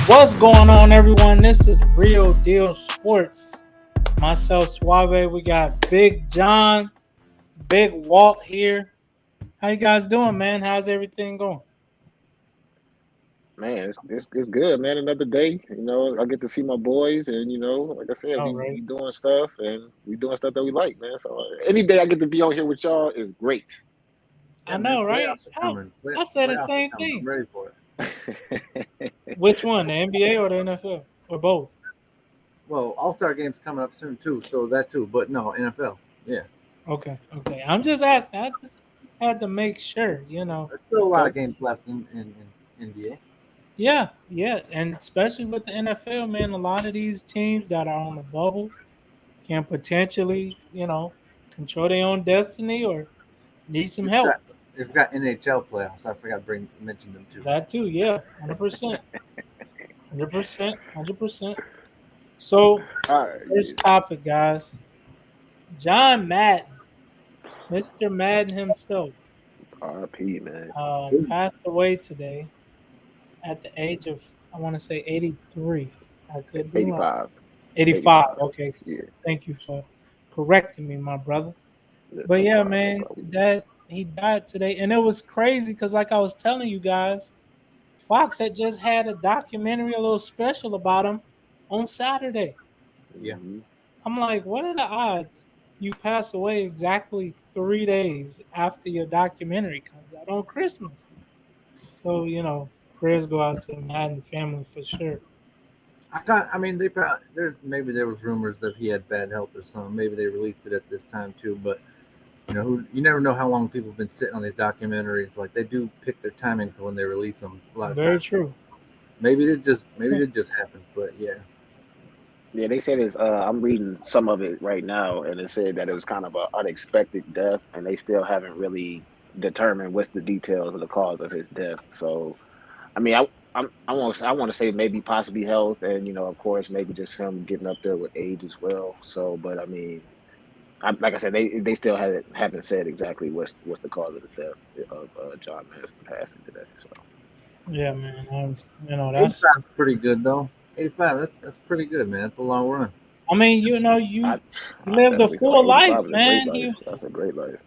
What's going on, everyone? This is Real Deal Sports. Myself, Suave. We got Big John, Big Walt here. How you guys doing, man? How's everything going? Man, it's good, man. Another day, I get to see my boys, and like I said, All we right. doing stuff, and we doing stuff that we like, man. So any day I get to be on here with y'all is great. I Yeah, man, know, right? playoffs are coming. I said the Playoffs are same coming. I'm thing. ready for it. Which one, the NBA or the NFL? Or both? Well, All-Star game's coming up soon too, so that too. But no, NFL. Yeah, Okay. I'm just asking. I just had to make sure. there's still a lot Okay. of games left in NBA. Yeah. And especially with the NFL, man, a lot of these teams that are on the bubble can potentially, control their own destiny or need some We've help. got we've got NHL playoffs. I forgot to bring mention them too. That too, yeah, 100%, 100%. So, All right, first yeah. topic, guys. John Madden, Mr. Madden himself, RP, man. passed away today at the age of, I want to say 83. I could be wrong. 85, 85. 85. Okay, Yeah, thank you for correcting me, my brother. yeah, But no yeah, problem, no man, problem. that he died today, and it was crazy because, like I was telling you guys, Fox had just had a documentary, a little special about him on Saturday. Yeah, Hmm. I'm like, what are the odds you pass away exactly 3 days after your documentary comes out on Christmas? So, prayers go out to the Madden family for sure. I got. I mean, they probably maybe there was rumors that he had bad health or something. Maybe they released it at this time too. But you never know how long people have been sitting on these documentaries. Like they do pick their timing for when they release them a lot of Very times. true. Maybe it just happened. But yeah, Yeah, they said it's. I'm reading some of it right now, and it said that it was kind of an unexpected death, and they still haven't really determined what's the details of the cause of his death. So, I mean, I want to say maybe possibly health, and of course maybe just him getting up there with age as well. So, but I mean, like I said, they still haven't said exactly what's the cause of the death of John Madison passing today. So, Yeah, man. That's. 85 is pretty good though. 85, that's pretty good, man. That's a long run. I mean, you I he I lived a definitely feel like full life, 85 is a great man. life. He was That's a great life.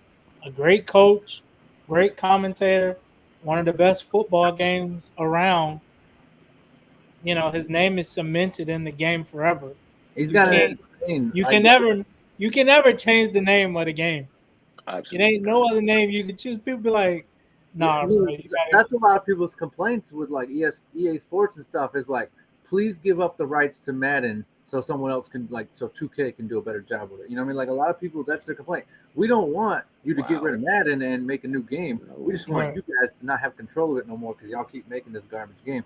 a great coach, great commentator, one of the best football games around. His name is cemented in the game forever. He's You got an can't, insane you like can never, you can never change the name of the game. It Absolutely ain't no not. other name you can choose. People be like, yeah, nah, bro, you got that's a lot of people's complaints with like EA Sports and stuff is like, please give up the rights to Madden so someone else can like so 2K can do a better job with it. You know what I mean? Like a lot of people, that's their complaint. We don't want you to get rid Wow. of Madden and make a new game. We No. just want right. you guys to not have control of it no more because y'all keep making this garbage game.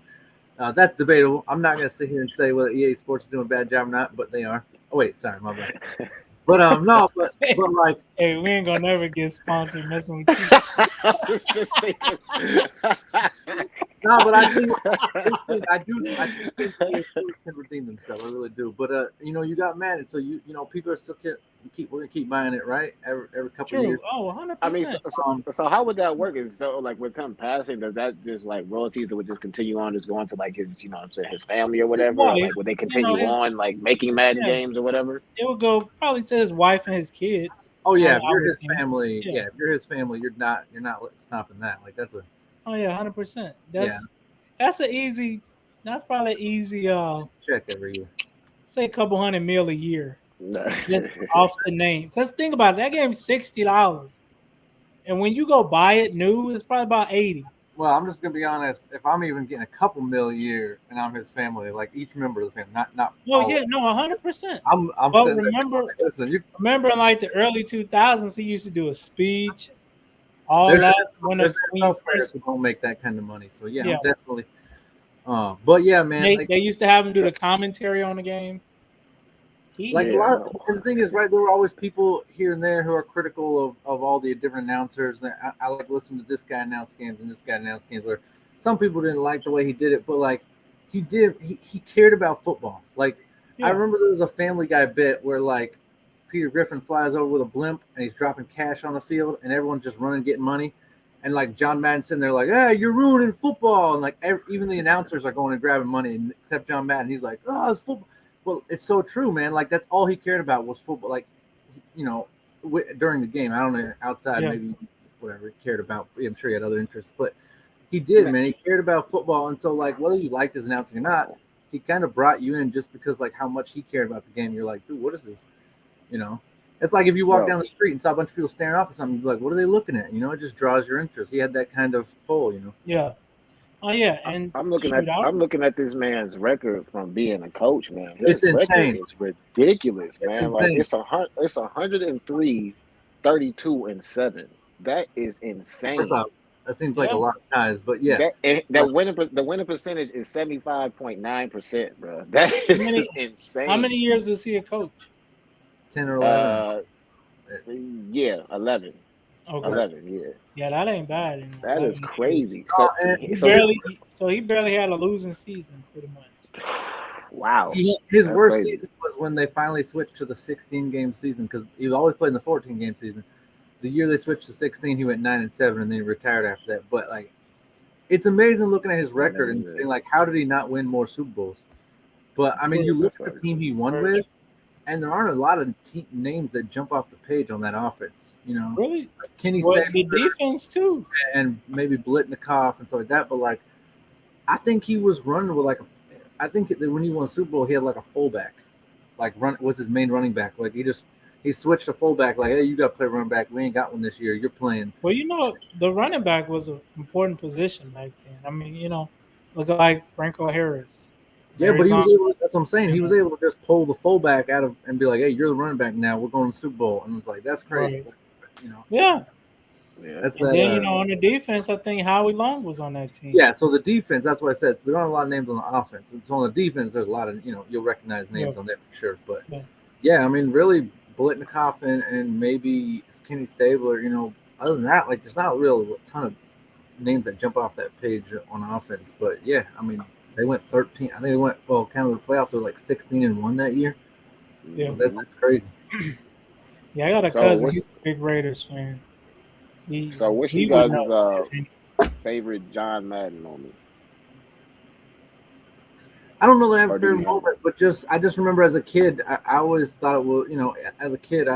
That's debatable. I'm not gonna sit here and say whether EA Sports is doing a bad job or not, but they are. Oh wait, sorry, my bad. But no, but like Hey, we ain't gonna never get sponsored messing with you. I was just thinking. no, but I do think EA Sports can redeem themselves. I really do. But you got Madden, so people are still we're gonna keep buying it, right? Every couple of True. years. Oh, I mean, so, 100%. so, Um, so how would that work? Is so like with him passing, does that just like royalties that would just continue on, just going to like his, what I'm saying, his family or His whatever, or wife, like would they continue his on like making Madden yeah, games or whatever? it would go probably to his wife and his kids. oh I, yeah, if I you're would his think. family, Yeah. yeah, if you're his family, you're not stopping that. Like that's a Oh yeah, 100%. yeah, That's an easy. That's probably easy. check every year. Say a couple hundred mil a year No. just off the name. Cause think about it, that game's $60, and when you go buy it new, it's probably about 80. Well, I'm just gonna be honest. If I'm even getting a couple mil a year and I'm his family, like each member of the family, not Well, all of yeah, them, no, 100%. I'm But sitting there going, remember, like, listen, you remember in like the early 2000s, he used to do a speech, all there's that when you NFL players first. who don't make that kind of money. So yeah, Yeah, I'm definitely. But yeah, man, they used to have him do So, the commentary on the game. He like a yeah, I lot. know. And the thing is, right, there were always people here and there who are critical of all the different announcers. That I like listening to this guy announce games and this guy announce games. Where some people didn't like the way he did it, but like he cared about football. Like I yeah. remember there was a Family Guy bit where like Peter Griffin flies over with a blimp and he's dropping cash on the field and everyone's just running getting money. And like John Madden sitting there like, hey, you're ruining football. And like even the announcers are going and grabbing money, except John Madden. He's like, oh, it's football. Well, it's so true, man. Like that's all he cared about was football. Like, during the game, I don't know, outside maybe whatever he cared about. I'm sure he had other interests, but he did, man. He cared about football. And so like whether you liked his announcing or not, he kind of brought you in just because like how much he cared about the game. You're like, dude, what is this? It's like if you walk down the street and saw a bunch of people staring off at something, you'd be like, what are they looking at? It just draws your interest. He had that kind of pull, Yeah. Oh yeah, and I'm looking at this man's record from being a coach, man. It's insane. It's ridiculous, man. Like it's 103, 32, and 7. That is insane. That seems like a lot of ties, but yeah. The winning percentage is 75.9%, bro. That is insane. How many years was he a coach? 10 or 11. 11. Okay. 11, yeah. Yeah, that ain't bad. That is crazy. So he barely had a losing season, pretty much. Wow. His worst season was when they finally switched to the 16-game season because he always played in the 14-game season. The year they switched to 16, he went 9-7, and then he retired after that. But like, it's amazing looking at his record and being like, how did he not win more Super Bowls? But I mean, you look at the team he won with, and there aren't a lot of names that jump off the page on that offense. Really, like Kenny Stabler, the defense too, and maybe Blitnikoff and stuff like that. But like, I think he was running with I think that when he won Super Bowl, he had like a fullback, was his main running back. Like he switched to fullback. Like, hey, you got to play running back. We ain't got one this year. You're playing. Well, the running back was an important position back then. I mean, look like Franco Harris. Yeah, but he was able. That's what I'm saying. He was able to just pull the fullback out of and be like, "Hey, you're the running back now. We're going to the Super Bowl." And it's like that's crazy. Right. Yeah. That's and then on the defense, I think Howie Long was on that team. Yeah, so the defense. That's what I said. There aren't a lot of names on the offense. So on the defense, there's a lot of you'll recognize names on there for sure. But I mean, really, Blitnikoff and maybe Kenny Stabler. Other than that, like there's not a ton of names that jump off that page on offense. But yeah, I mean. They went 13. I think they went kind of the playoffs. They were like 16-1 that year. Yeah, that's crazy. Yeah, I got a cousin. He's a big Raiders fan. What's you guys' favorite John Madden moment? I don't know that I have a favorite moment, but I just remember as a kid, I always thought it was, as a kid,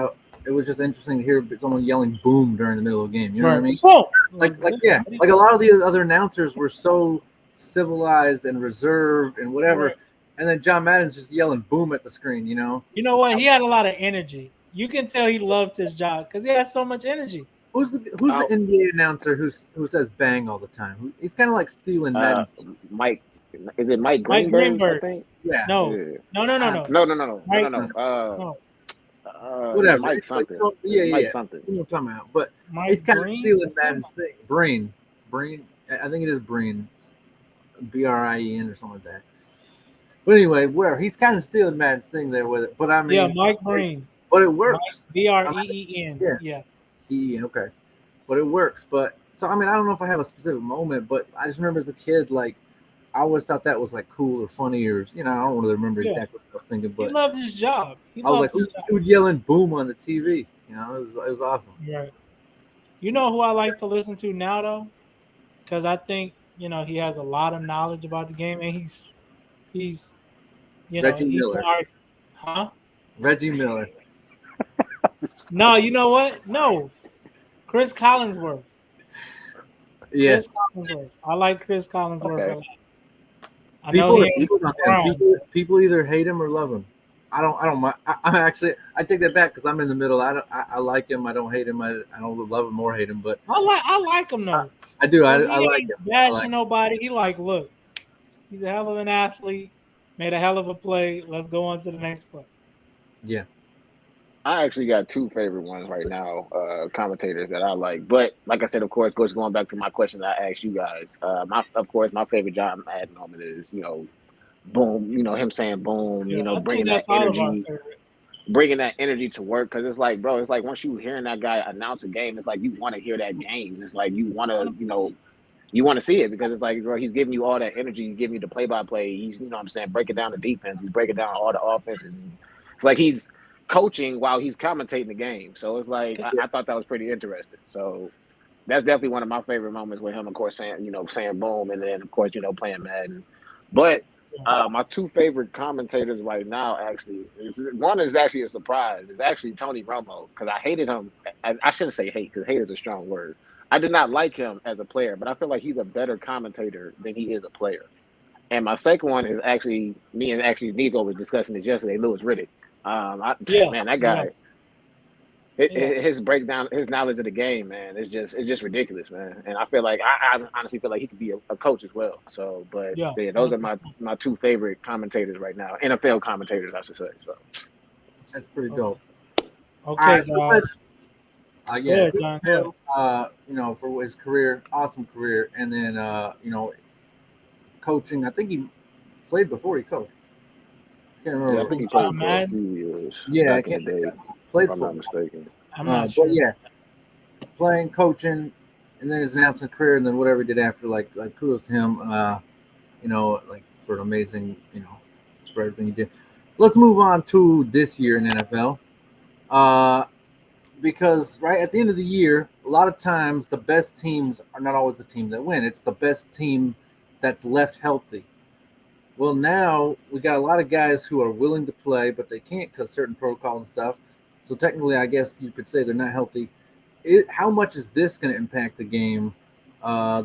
it was just interesting to hear someone yelling "boom" during the middle of the game. You know what I mean? Oh, like a lot of the other announcers were so civilized and reserved and whatever, and then John Madden's just yelling "boom" at the screen. You know what? He had a lot of energy. You can tell he loved his job because he had so much energy. Who's the NBA announcer who says "bang" all the time? He's kind of like stealing Madden's. Mike. Is it Mike Greenberg? I think. Yeah. No. No. Whatever. Mike something. Mike something. You know what I'm talking about. But he's kind of stealing Madden's thing. Breen. I think it is Breen. Brien or something like that. But anyway, where he's kind of stealing Madden's thing there with it. But I mean, Mike Breen. But it works. Breen. Yeah. Okay. But it works. But so I mean, I don't know if I have a specific moment, but I just remember as a kid, like I always thought that was like cool or funny or I don't really remember exactly what I was thinking. But he loved his job. I was like, who's yelling "boom" on the TV? It was awesome. Right. You know who I like to listen to now though, because I think. He has a lot of knowledge about the game, and he's Reggie Miller. Reggie Miller. No, you know what? No, Chris Collinsworth. Yeah, Chris Collinsworth. I like Chris Collinsworth a lot. People either hate him or love him. I don't mind. I take that back because I'm in the middle. I like him. I don't hate him. I don't love him or hate him. But I like him though. I do. I like him. Bashing nobody. He look, he's a hell of an athlete. Made a hell of a play. Let's go on to the next play. Yeah. I actually got two favorite ones right now, commentators that I like. But like I said, of course, going back to my question that I asked you guys. My favorite John Madden moment is, boom, him saying boom, bringing that energy. Bringing that energy to work because it's like, bro, it's like once you hearing that guy announce a game, it's like you want to hear that game. It's like you want to, you want to see it because it's like, bro, he's giving you all that energy, he's giving you the play-by-play. He's, what I'm saying, breaking down the defense, he's breaking down all the offense, and it's like he's coaching while he's commentating the game. So it's like I thought that was pretty interesting. So that's definitely one of my favorite moments with him. Of course, saying boom, and then of course playing Madden. But my two favorite commentators right now actually one is actually a surprise. It's actually Tony Romo because I hated him. I shouldn't say hate because hate is a strong word. I did not like him as a player, but I feel like he's a better commentator than he is a player. And my second one is actually me and actually Nico was discussing this yesterday. Louis Riddick. Yeah, Man, that yeah, guy. yeah. His breakdown, his knowledge of the game, man, it's just ridiculous, man. And I feel like I honestly feel like he could be a coach as well. So, but Yeah, yeah, those are 100%. my two favorite commentators right now, NFL commentators, I should say. So, That's pretty Okay, dope. All okay, right, so guys. let's Go yeah, ahead, good John. Go for ahead. him, for his career, awesome career, and then coaching. I think he played before he coached. Can't yeah, I remember. think he played for a Mad. few years Yeah, I back in the can't think. day, He if played I'm for, not mistaken. I'm not but sure. yeah, playing, coaching, and then his announcing career, and then whatever he did after. Like kudos to him. Like for an amazing, for everything he did. Let's move on to this year in NFL. Uh, because right at the end of the year, a lot of times the best teams are not always the team that win. It's the best team that's left healthy. Well, now we got a lot of guys who are willing to play, but they can't because certain protocols and stuff. So technically, I guess you could say they're not healthy. How much is this going to impact the game?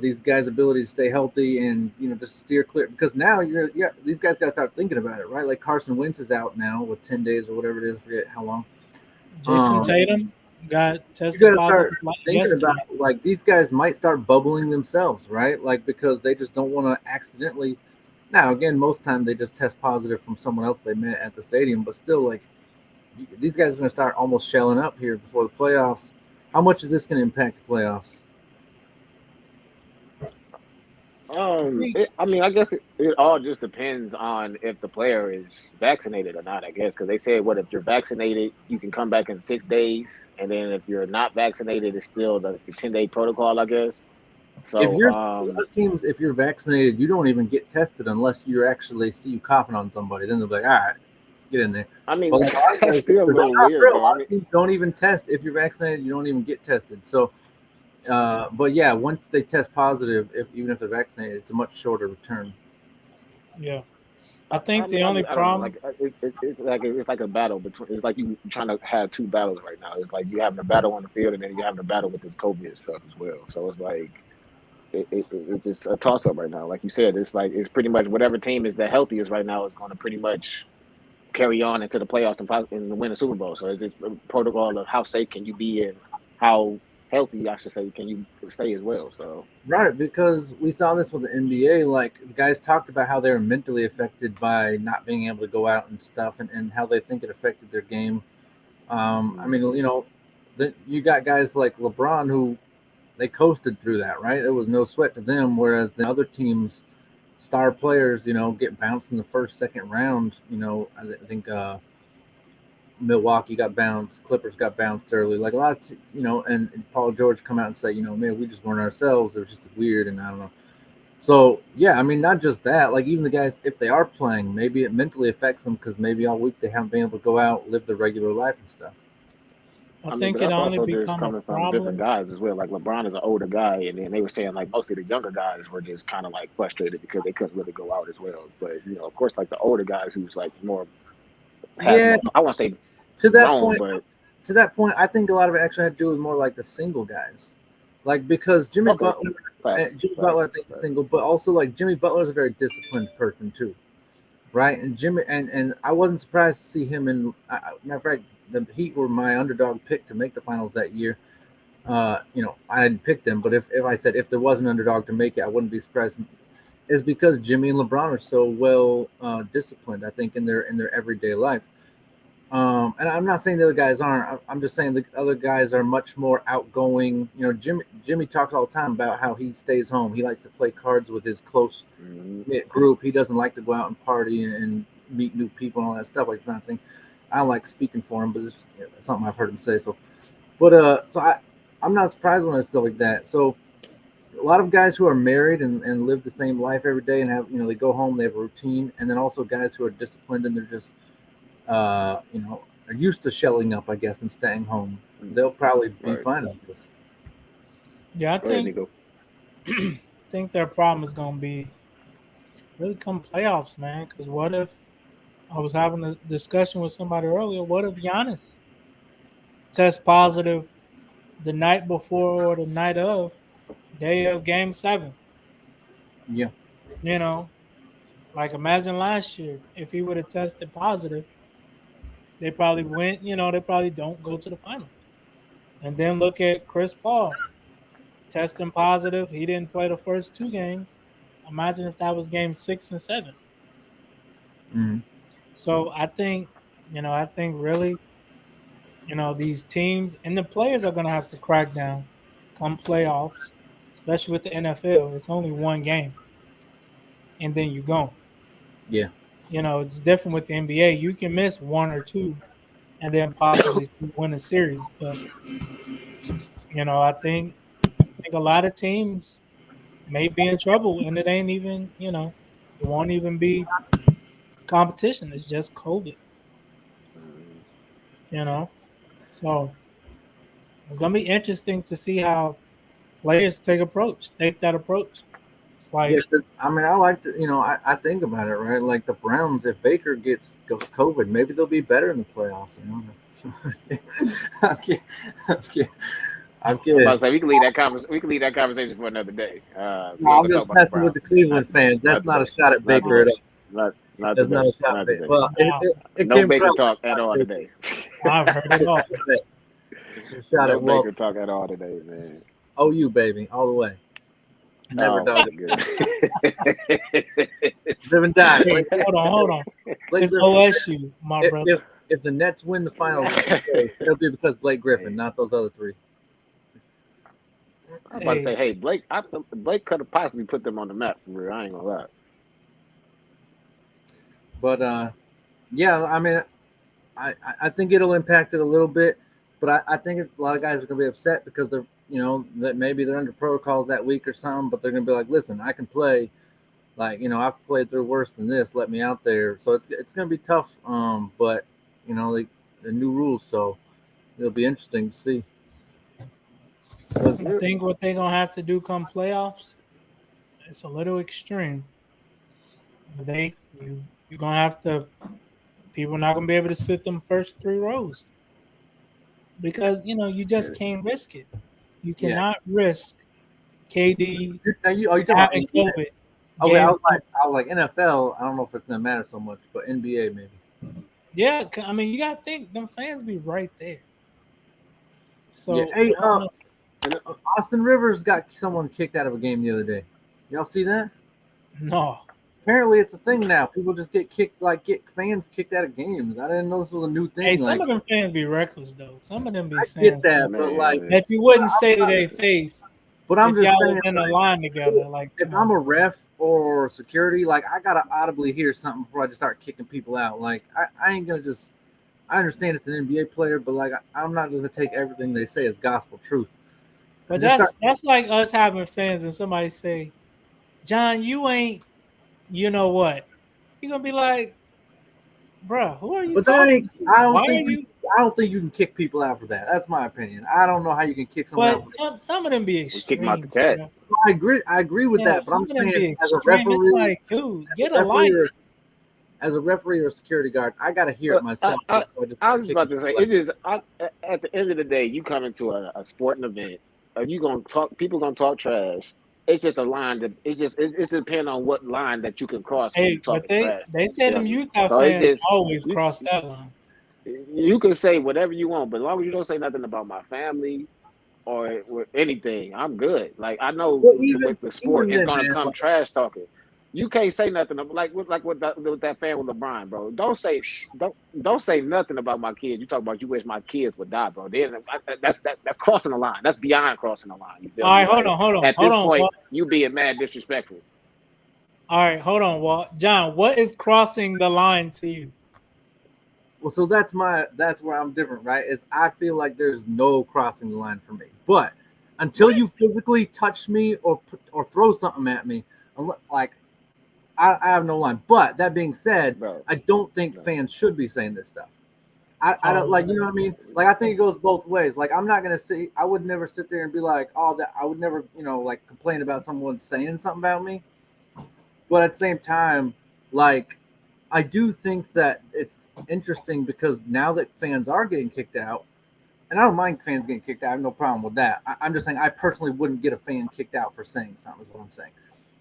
These guys' ability to stay healthy and just steer clear, because now these guys got to start thinking about it, right? Like Carson Wentz is out now with 10 days or whatever it is. I forget how long. Jason Um, Tatum got you got tested to start positive thinking about, yesterday. like, these guys might start bubbling themselves, right? Like, because they just don't want to accidentally. Now, again, most times they just test positive from someone else they met at the stadium, but still, like, these guys are going to start almost shelling up here before the playoffs. How much is this going to impact the playoffs? I think I mean, I guess it all just depends on if the player is vaccinated or not. I guess because they said, what if you're vaccinated, you can come back in 6 days, and then if you're not vaccinated, it's still the 10-day protocol. I guess. If So, you're a lot of teams, if you're vaccinated, you don't even get tested unless you actually see you coughing on somebody. Then they'll be like, all right, get in there. I mean, But like a lot of that's guys, still a little weird, a though. I lot mean, of teams don't even test. If you're vaccinated, you don't even get tested. So, but yeah, once they test positive, even if they're vaccinated, it's a much shorter return. yeah. I think the only I don't know. problem. Like it's like a battle between. It's like you trying to have two battles right now. It's like you having a battle on the field, and then you having a battle with this COVID stuff as well. So it's like it's just a toss up right now. Like you said, it's like it's pretty much whatever team is the healthiest right now is going to pretty much carry on into the playoffs and win the Super Bowl. So it's just a protocol of how safe can you be and how healthy, I should say, can you stay as well. So Right, because we saw this with the NBA. Like, the guys talked about how they were mentally affected by not being able to go out and stuff, and how they think it affected their game. I mean, mhm. you got guys like LeBron who they coasted through that, right? There was no sweat to them, whereas the other teams, star players, get bounced in the first, second round. I think Milwaukee got bounced, Clippers got bounced early. Like a lot of, and Paul George come out and say, man, we just weren't ourselves. It was just weird, and I don't know. So yeah, I mean, not just that. Like, even the guys, if they are playing, maybe it mentally affects them because maybe all week they haven't been able to go out, live their regular life and stuff. I I mean, but think it that's only also just become a coming from different problem. guys as well. Like LeBron is an older guy, and then they were saying like most of the younger guys were just kind of like frustrated because they couldn't really go out as well. But of course, like the older guys who's like more past Yeah, more, I want to say to that grown, point, but I think a lot of it actually had to do with more like the single guys, like because okay, facts, Jimmy facts, Butler, I think is facts. single, but also like Jimmy Butler is a very disciplined person too, right? And Jimmy and I wasn't surprised to see him in. Matter of fact, the Heat were my underdog pick to make the finals that year. I didn't pick them, but if I said if there was an underdog to make it, I wouldn't be surprised. Is because Jimmy and LeBron are so well disciplined, I think, in their everyday life. And I'm not saying the other guys aren't. I'm just saying the other guys are much more outgoing. Jimmy talks all the time about how he stays home. He likes to play cards with his close Hmm. knit group. He doesn't like to go out and party and meet new people and all that stuff. Like that thing. I don't like speaking for him, but it's something I've heard him say. I'm not surprised when it's stuff like that. So a lot of guys who are married and live the same life every day and have they go home, they have a routine, and then also guys who are disciplined and they're just are used to shelling up, I guess, and staying home. They'll probably be Right. fine with this. Yeah, I Go ahead, think Nico. think their problem is gonna be really come playoffs, man. Because what if I was having a discussion with somebody earlier? What if Giannis tests positive the night before or the night of day of Game 7? Yeah. You know, like imagine last year if he would have tested positive, they probably went. You know, they probably don't go to the finals. And then look at Chris Paul testing positive. He didn't play the first two games. Imagine if that was Game 6 and 7. Mm-hmm. So I think really, these teams and the players are going to have to crack down come playoffs, especially with the NFL. It's only one game, and then you go. Yeah. It's different with the NBA. You can miss one or two, and then possibly still win a series. But I think a lot of teams may be in trouble, and it ain't even it won't even be competition. It's just COVID. Mhm. You know, so it's gonna be interesting to see how players take that approach. It's Yeah, like, I mean, I like to, I think about it, right? Like the Browns, if Baker gets COVID, maybe they'll be better in the playoffs. I'm kidding. I'm kidding. I'm I'm about to kidding. say we can leave that conversation for another day. We No, ain't I'm gonna talk just about the messing with Browns the today. Not Cleveland today. fans. That's Not not a today. shot at Not Baker nah, at today. all. Not That's not today. a shot Not at Baker. today. Well, nah, it No came Baker from talk at all today. I've heard it all. It's a shot No at Baker Walt. talk at all today, man. OU baby, all the way. Never Oh my dog it. goodness. Live and die. Hey, hold on. Blake It's Griffin. OSU, my If, brother. if if the Nets win the finals, it'll be because Blake Griffin, not those other three. I'm about to say, Hey, hey, Blake could have possibly put them on the map for real. I ain't gonna lie. But yeah, I mean, I think it'll impact it a little bit, but I think it's, a lot of guys are gonna be upset because they're that maybe they're under protocols that week or something, but they're gonna be like, listen, I can play, like I've played through worse than this. Let me out there. So it's gonna be tough. But like the new rules, so it'll be interesting to see. I think what they're gonna have to do come playoffs, it's a little extreme. You're gonna have to. People are not gonna be able to sit them first three rows because you just can't risk it. You Yeah. cannot risk KD Now are you talking about having NBA? COVID. Okay, Game 7. I was like NFL. I don't know if it's gonna matter so much, but NBA maybe. Yeah, I mean you gotta think them fans be right there. Yeah. So Hey, I don't know. Austin Rivers got someone kicked out of a game the other day. Y'all see that? No, Apparently, it's a thing now. People just get kicked, like get fans kicked out of games. I didn't know this was a new hey, thing. some Like, of them fans be reckless though. Some of them be I get saying stuff that, but like, Man, that you wouldn't say to their listen. face I'm if just y'all saying, was in a line together. Like, if come I'm on. a ref or security, like I gotta audibly hear something before I just start kicking people out. Like, I ain't gonna just. I understand it's an NBA player, but like, I'm not just gonna take everything they say as gospel truth. I But just start. that's like us having fans and somebody say, "John, you ain't, you know what?" You're gonna be like, "Bruh, who are you But that ain't. talking to? Why are you?" I don't think you can kick people out for that. That's my opinion. I don't know how you can kick someone out But for that. some of them be We kick him out the extreme. chat. Bruh. I agree. I agree with Yeah, that. But some I'm of them saying, be extreme. It's like, dude, get a life. as a referee or a security guard, I gotta hear it But myself before I just I start was kicking about to say, people out. it is at the end of the day, you come into a sporting event, you gonna talk. People gonna talk trash. It's just a line that it's depending on what line that you can cross when you Hey, but talking they trash. they You say feel them me? Utah So it fans just always you cross that line. you can say whatever you want, but as long as you don't say nothing about my family or anything, I'm good. Like I know Well, with the sport, even it's then, gonna man, come like, trash talking. You can't say nothing with that fan with LeBron, bro. Don't say nothing about my kids. You talk about you wish my kids would die, bro. Then that's crossing the line. That's beyond crossing the line. You feel All right, me? hold Like on, hold on, at hold this on, point, Walt. you being mad disrespectful. All right, hold on, Walt. John, what is crossing the line to you? well, so that's where I'm different, right? Is I feel like there's no crossing the line for me. But until What? you physically touch me or throw something at me, like I have no line. But that being said, Bro. I don't think Bro. fans should be saying this stuff. I don't like, you know what I mean? Like, I think it goes both ways. Like, I'm not gonna say, I would never sit there and be like, oh, that I would never, like complain about someone saying something about me. But at the same time, like, I do think that it's interesting because now that fans are getting kicked out, and I don't mind fans getting kicked out. I have no problem with that. I'm just saying I personally wouldn't get a fan kicked out for saying something. Is what I'm saying.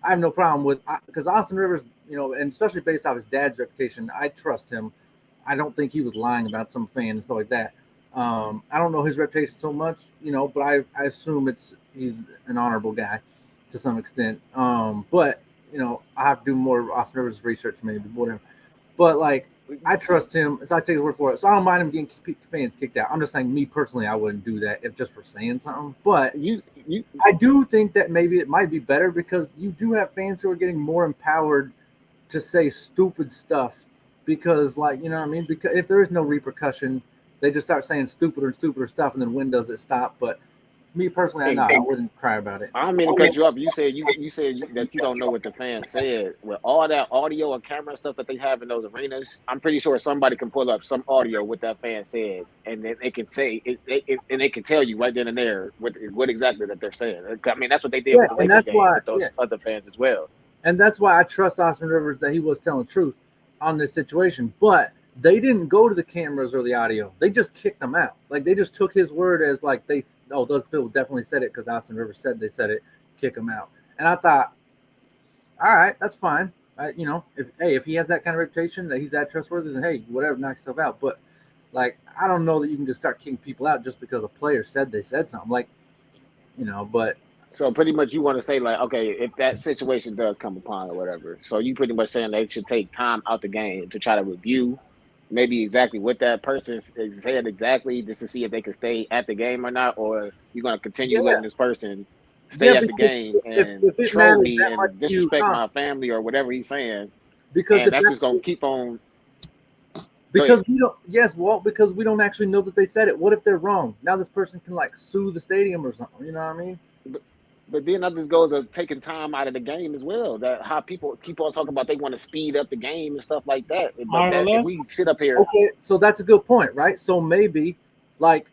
I have no problem with, because Austin Rivers, and especially based off his dad's reputation, I trust him. I don't think he was lying about some fan and stuff like that. I don't know his reputation so much, but I assume he's an honorable guy to some extent. But I have to do more Austin Rivers research, maybe whatever. But like, I trust him, so I take his word for it. So I don't mind him getting fans kicked out. I'm just saying, me personally, I wouldn't do that if just for saying something. But I do think that maybe it might be better because you do have fans who are getting more empowered to say stupid stuff because, like, you know what I mean? Because if there is no repercussion, they just start saying stupider and stupider stuff, and then when does it stop? But me personally, I wouldn't cry about it. I don't mean to cut you up. You said that you don't know what the fans said. With all that audio and camera stuff that they have in those arenas, I'm pretty sure somebody can pull up some audio what that fan said, and then they can say it, and they can tell you right then and there what exactly that they're saying. I mean, that's what they did with the Lakers game with those other fans as well. And that's why I trust Austin Rivers that he was telling the truth on this situation. But they didn't go to the cameras or the audio. They just kicked them out. Like, they just took his word as like, those people definitely said it because Austin Rivers said they said it, kick him out. And I thought, all right, that's fine. If he has that kind of reputation, that he's that trustworthy, then hey, whatever, knock yourself out. But like, I don't know that you can just start kicking people out just because a player said they said something. Like, but. So pretty much you want to say, like, okay, if that situation does come upon or whatever, so you pretty much saying they should take time out the game to try to review maybe exactly what that person said exactly just to see if they can stay at the game or not, or you're going to continue letting this person stay at the game and troll me and disrespect my family or whatever he's saying, because that's just going to keep on. Because we don't, Walt, because we don't actually know that they said it. What if they're wrong? Now this person can like sue the stadium or something. You know what I mean? But then that just goes to taking time out of the game as well. That how people keep on talking about they want to speed up the game and stuff like that. But if we sit up here, okay, so that's a good point, right? So maybe, like,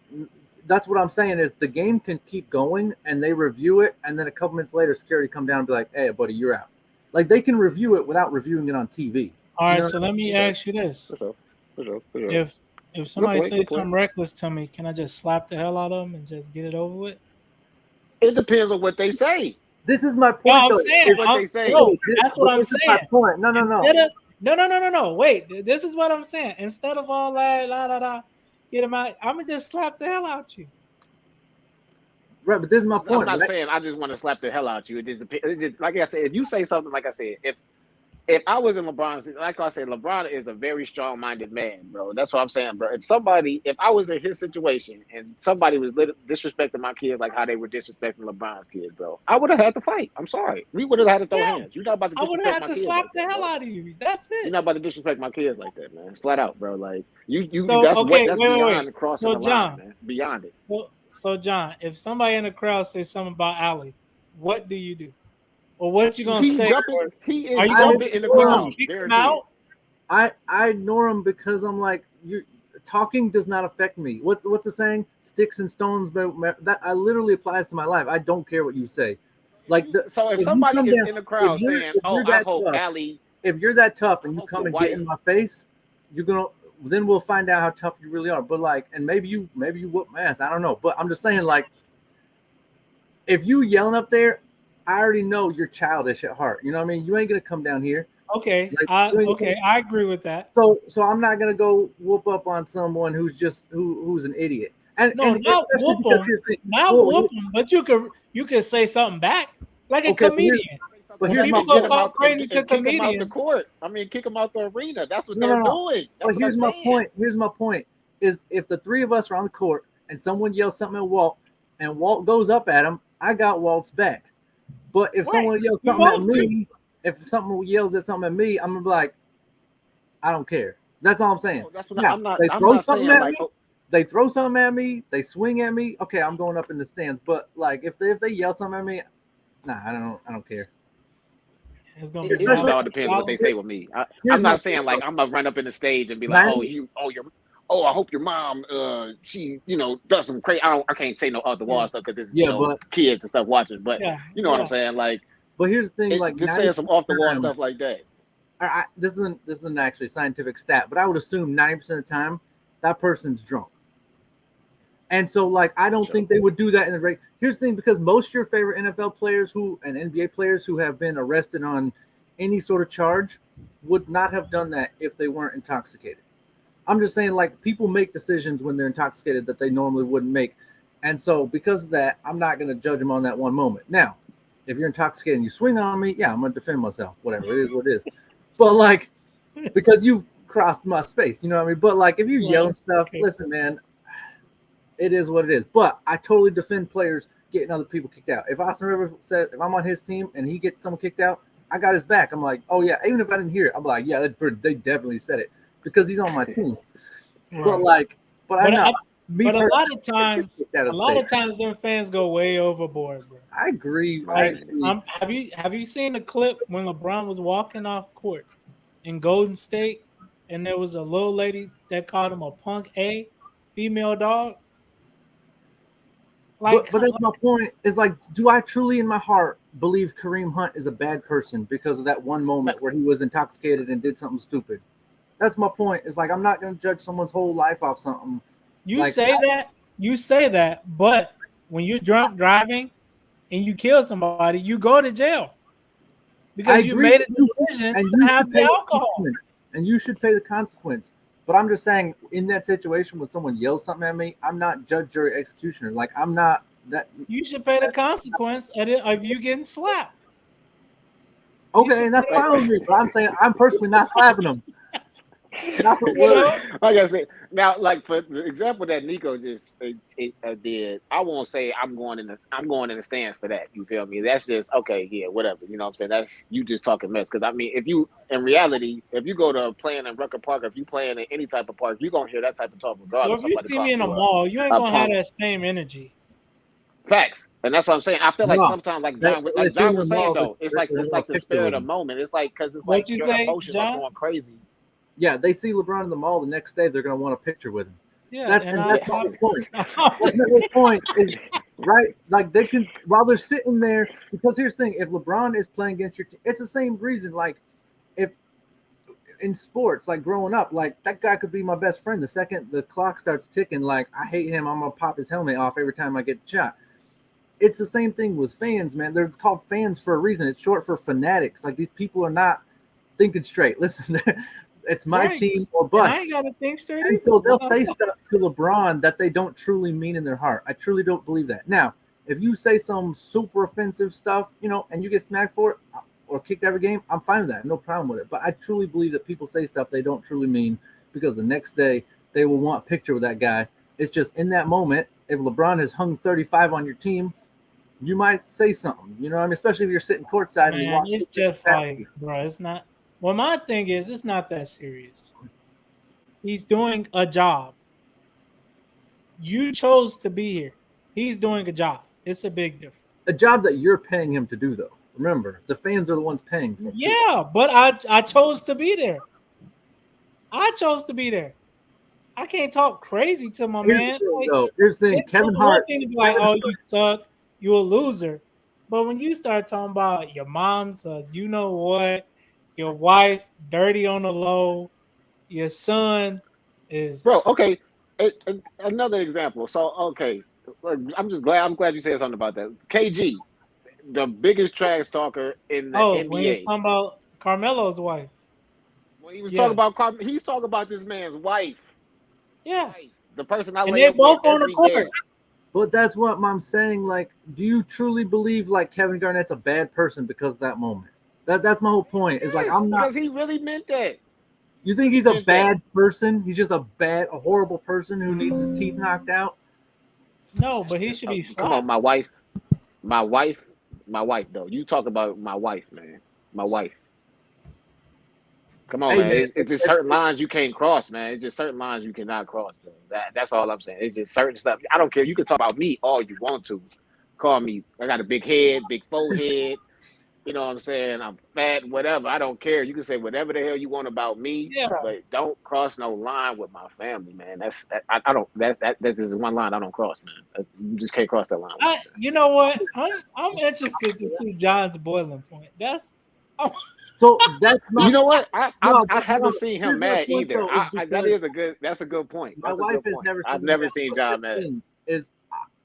that's what I'm saying is the game can keep going and they review it, and then a couple minutes later, security come down and be like, "Hey, buddy, you're out." Like, they can review it without reviewing it on TV. All right, so let me ask you this: for sure. If somebody says something reckless to me, can I just slap the hell out of them and just get it over with? It depends on what they say. This is my point. No, I'm saying what they say. No, that's what I'm saying. My point. No. No. Wait, this is what I'm saying. Instead of all that, get him out. I'm gonna just slap the hell out you. Right, but this is my point. I'm not saying I just want to slap the hell out you. It just like I said, if you say something, like I said, if I was in LeBron's, like I said, LeBron is a very strong-minded man, bro. That's what I'm saying, bro. If I was in his situation and somebody was disrespecting my kids like how they were disrespecting LeBron's kids, bro, I would have had to fight. I'm sorry. We would have had to throw hands. You're not about to disrespect my kids. I would have had to slap the hell out of you. That's it. You're not about to disrespect my kids like that, man. It's flat out, bro. Like, that's beyond crossing the line, man. Beyond it. So, John, if somebody in the crowd says something about Ali, what do you do? Or what you gonna say? He is jumping in the crowd. Kick him out? I ignore him because I'm like, talking does not affect me. What's the saying? Sticks and stones. That literally applies to my life. I don't care what you say. Like, so if somebody is in the crowd saying, "Oh, I hope Ali," if you're that tough and you come and get in my face, then we'll find out how tough you really are. But like, and maybe you whoop my ass. I don't know. But I'm just saying, like, if you yelling up there, I already know you're childish at heart. You know what I mean? You ain't gonna come down here. Okay. I agree with that. So I'm not gonna go whoop up on someone who's an idiot. And not whoop them, but you could say something back like a comedian. But here's people my go talk crazy to comedians. Kick them out the court. I mean, kick them out the arena. That's what they're doing. But here's my point. Here's my point: is if the three of us are on the court and someone yells something at Walt, and Walt goes up at him, I got Walt's back. But if someone yells something at me, if someone yells at something at me, I'm gonna be like, I don't care. That's all I'm saying. They throw something at me. They swing at me. Okay, I'm going up in the stands. But like, if they yell something at me, nah, I don't care. It all depends on what they say with me. I'm not saying like I'm gonna run up in the stage and be like, you're oh, I hope your mom, she, does some crazy. I can't say no other wall stuff because it's, Yeah, but kids and stuff watching. But Yeah, you know what I'm saying? Like, here's the thing, like just 90% saying some off the wall time, stuff like that. this isn't actually a scientific stat, but I would assume 90% of the time that person's drunk. And so, like, I don't think they would do that in the race. Here's the thing, because most of your favorite NFL players and NBA players who have been arrested on any sort of charge would not have done that if they weren't intoxicated. I'm just saying, like, people make decisions when they're intoxicated that they normally wouldn't make. And so, because of that, I'm not going to judge them on that one moment. Now, if you're intoxicated and you swing on me, yeah, I'm going to defend myself. Whatever, it is what it is. But, like, because you've crossed my space, you know what I mean? But, like, if you yell and stuff, listen, man, it is what it is. But I totally defend players getting other people kicked out. If Austin Rivers said, if I'm on his team and he gets someone kicked out, I got his back. I'm like, oh, yeah, even if I didn't hear it, I'm like, yeah, they definitely said it because he's on my team. Right. But I know. But a lot of times, them fans go way overboard, bro. I agree. Like, have you seen the clip when LeBron was walking off court in Golden State, and there was a little lady that called him a punk female dog? Like, but that's my point. Is like, do I truly, in my heart, believe Kareem Hunt is a bad person because of that one moment where he was intoxicated and did something stupid? That's my point. It's like, I'm not going to judge someone's whole life off something. You say that, but when you're drunk driving and you kill somebody, you go to jail because you made a decision to have the alcohol. And you should pay the consequence. But I'm just saying, in that situation, when someone yells something at me, I'm not judge, jury, executioner. Like, I'm not that. You should pay the consequence of you getting slapped. Okay, and that's fine with me. But I'm saying, I'm personally not slapping them. Like I said, now, like for the example that Nico just did, I won't say I'm going in the stands for that. You feel me? That's just okay. Yeah, whatever. You know what I'm saying? That's you just talking mess. Because I mean, if you in reality, if you go to playing in Rucker Park, if you playing in any type of park, you're gonna hear that type of talk regardless. Well, if you see me in a mall, you ain't gonna have that same energy. Facts, and that's what I'm saying. I feel like sometimes, like John was saying, though, it's like the spirit of the moment. It's like because it's like your emotions are going crazy. Yeah, they see LeBron in the mall the next day, they're going to want a picture with him. Yeah, that's my point. That's my point is, right? Like, they can, while they're sitting there, because here's the thing, if LeBron is playing against your team, it's the same reason. Like, if in sports, like growing up, like that guy could be my best friend. The second the clock starts ticking, like, I hate him, I'm going to pop his helmet off every time I get the shot. It's the same thing with fans, man. They're called fans for a reason. It's short for fanatics. Like, these people are not thinking straight. Listen, it's my team or bust. I ain't gotta think straight. And so they'll say stuff to LeBron that they don't truly mean in their heart. I truly don't believe that. Now, if you say some super offensive stuff, and you get smacked for it or kicked every game, I'm fine with that. No problem with it. But I truly believe that people say stuff they don't truly mean because the next day they will want a picture with that guy. It's just in that moment, if LeBron has hung 35 on your team, you might say something. You know what I mean? Especially if you're sitting courtside and you watch. It's just like, bro, it's not. Well, my thing is, it's not that serious. He's doing a job. You chose to be here. He's doing a job. It's a big difference. A job that you're paying him to do, though. Remember, the fans are the ones paying for it. Yeah, but I chose to be there. I chose to be there. I can't talk crazy to my man. Here's the thing, Kevin Hart. Like, oh, you suck. You a loser. But when you start talking about your mom's, you know what, your wife dirty on the low, your son is okay. Another example. So okay, I'm glad you said something about that. KG, the biggest trash talker in the NBA. When he's talking about Carmelo's wife. When he was talking about he's talking about this man's wife. Yeah, the person I and they're both on the court. Day. But that's what I'm saying. Like, do you truly believe like Kevin Garnett's a bad person because of that moment? That's my whole point. Is like, I'm not, because he really meant that. You think he's a bad person? He's just a horrible person who needs his teeth knocked out? No, but he should be slapped. Come on, my wife, though. You talk about my wife, man. My wife. Come on, man. It's just certain lines you can't cross, man. It's just certain lines you cannot cross, bro. That's all I'm saying. It's just certain stuff. I don't care. You can talk about me all you want to. Call me. I got a big head, big forehead. you know what I'm saying, I'm fat, whatever. I don't care. You can say whatever the hell you want about me, Yeah. but don't cross no line with my family, man. I don't. That is one line I don't cross, man. You just can't cross that line with me. You know what? I'm interested to see John's boiling point. I'm, So that's my You know what? I no. haven't seen him Here's my mad point either. though, is That's a good point. my That's a wife good has point. never I've seen me never mad. seen But John here's the mad. thing is,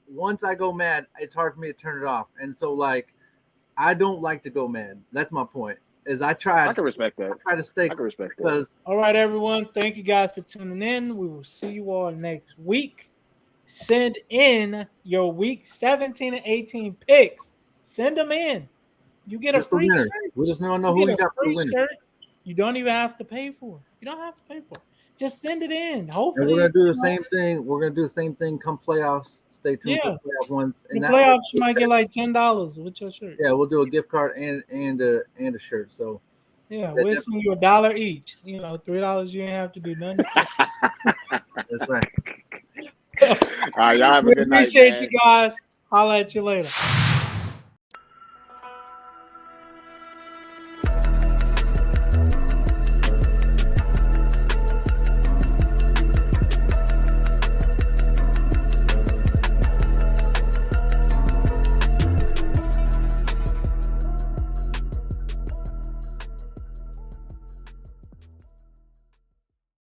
once I go mad, it's hard for me to turn it off. And so, like, I don't like to go mad. That's my point. Is I I tried, can respect that. I try to stay I can respect that. because all right, everyone. Thank you guys for tuning in. We will see you all next week. Send in your week 17 and 18 picks. Send them in. You get a just the free winners. shirt. We just don't know You who get we a got for the free winners. shirt. You don't even have to pay for it. You don't have to pay for it. Just send it in. And Hopefully, we're gonna do the same thing. We're gonna do the same thing come playoffs. Stay tuned Yeah. for playoff ones. In And the that playoffs, you might get like $10 with your shirt. yeah, we'll do a gift card and a shirt. So Yeah, that we'll definitely- send you $1 each. You know, $3 you ain't have to do nothing. that's right. All right, y'all have a We good night, appreciate man. you guys. Holla at you later.